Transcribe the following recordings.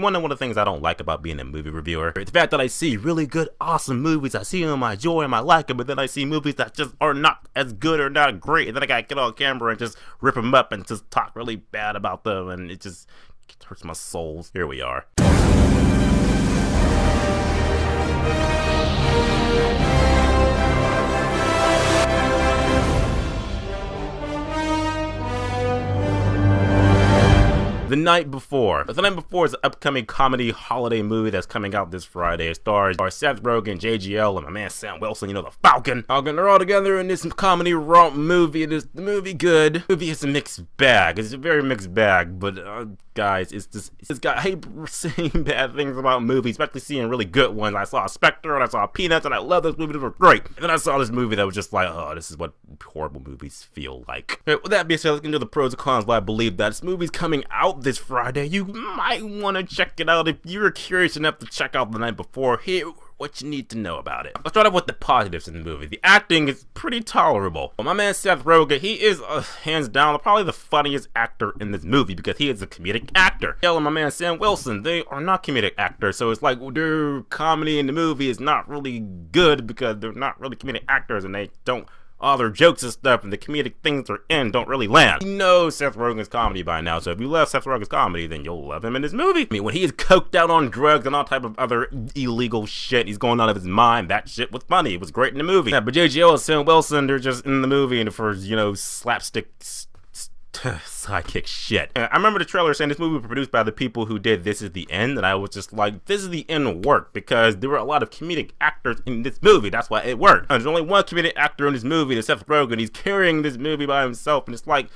One of the things I don't like about being a movie reviewer is the fact that I see really good, awesome movies. I see them, I enjoy them, I like them, but then I see movies that just are not as good or not great, and then I gotta get on camera and just rip them up and just talk really bad about them, and it just hurts my soul. Here we are. The Night Before. The Night Before is an upcoming comedy holiday movie that's coming out this Friday. It stars Seth Rogen, JGL, and my man Sam Wilson, you know, the Falcon. They're all together in this comedy romp movie. Is the movie good? The movie is a mixed bag. It's a very mixed bag, but guys, it's got, I hate saying bad things about movies, especially seeing really good ones. I saw Spectre and I saw Peanuts and I love those movies, they were great. And then I saw this movie that was just like, oh, this is what horrible movies feel like. Okay, with that being said, let's get into the pros and cons why I believe that this movie's coming out this Friday. You might want to check it out if you're curious enough to check out The Night Before. Here, what you need to know about it. Let's start off with the positives in the movie. The acting is pretty tolerable. Well, my man Seth Rogen, he is hands down probably the funniest actor in this movie because he is a comedic actor. And my man Sam Wilson, they are not comedic actors, so it's like their comedy in the movie is not really good because they're not really comedic actors and they don't. All their jokes and stuff and the comedic things they're in don't really land. You know Seth Rogen's comedy by now, so if you love Seth Rogen's comedy, then you'll love him in this movie. I mean, when he is coked out on drugs and all type of other illegal shit, he's going out of his mind, that shit was funny. It was great in the movie. Yeah, but JGL and Sam Wilson, they're just in the movie and for, you know, slapstick sidekick shit. I remember the trailer saying this movie was produced by the people who did This Is the End, and I was just like, this is the end work because there were a lot of comedic actors in this movie. That's why it worked. And there's only one comedic actor in this movie, that's Seth Rogen. He's carrying this movie by himself, and it's like,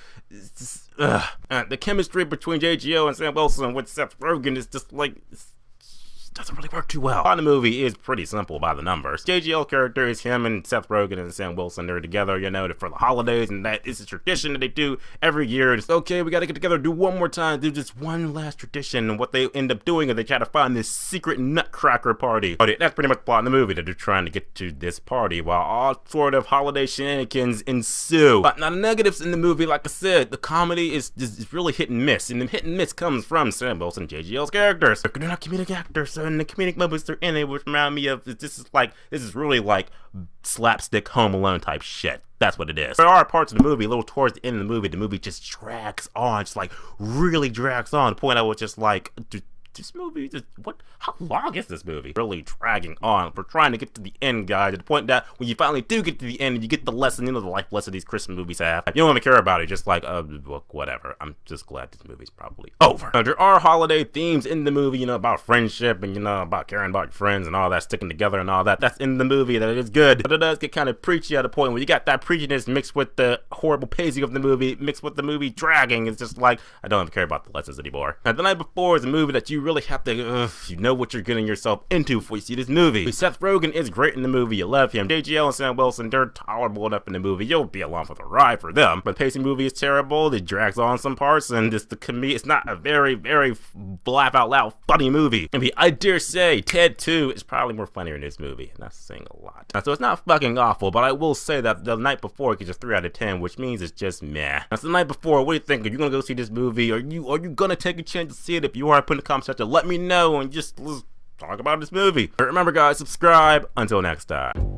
the chemistry between JGO and Sam Wilson with Seth Rogen is just like, doesn't really work too well. The movie is pretty simple by the numbers. JGL character is him and Seth Rogen and Sam Wilson. They're together, you know, for the holidays, and that is a tradition that they do every year. It's okay, we gotta get together, do one more time, do just one last tradition. And what they end up doing is they try to find this secret nutcracker party. That's pretty much the plot in the movie, that they're trying to get to this party while all sort of holiday shenanigans ensue. But now the negatives in the movie, like I said, the comedy is really hit and miss, and the hit and miss comes from Sam Wilson and JGL's characters. They're not comedic actors, so and the comedic moments they're in it, which remind me of this is really like slapstick Home Alone type shit. That's what it is. There are parts of the movie, a little towards the end of the movie just drags on, just like really drags on. The point I was just like, this movie, how long is this movie? Really dragging on. We're trying to get to the end, guys, to the point that when you finally do get to the end and you get the lesson, you know, the life lesson these Christmas movies have, you don't even care about it, just like, look, whatever. I'm just glad this movie's probably over. There are holiday themes in the movie, you know, about friendship and, you know, about caring about your friends and all that, sticking together and all that. That's in the movie, that is good. But it does get kind of preachy at a point where you got that preachiness mixed with the horrible pacing of the movie, mixed with the movie dragging. It's just like, I don't even care about the lessons anymore. Now, The Night Before is a movie that you really have to, you know what you're getting yourself into before you see this movie. Seth Rogen is great in the movie, you love him. JGL and Sam Wilson, they're tolerable enough in the movie, you'll be along for the ride for them. But the pacing movie is terrible, it drags on some parts, and just the comedy, it's not a very, very laugh out loud funny movie. I mean, I dare say Ted 2 is probably more funnier in this movie, and that's saying a lot. So it's not fucking awful, but I will say that The Night Before gets a 3 out of 10, which means it's just meh. Now, so The Night Before, what do you think? Are you gonna go see this movie? Are you gonna take a chance to see it? If you are, put in the comment section, let me know, and just let's talk about this movie. But remember, guys, subscribe. Until next time.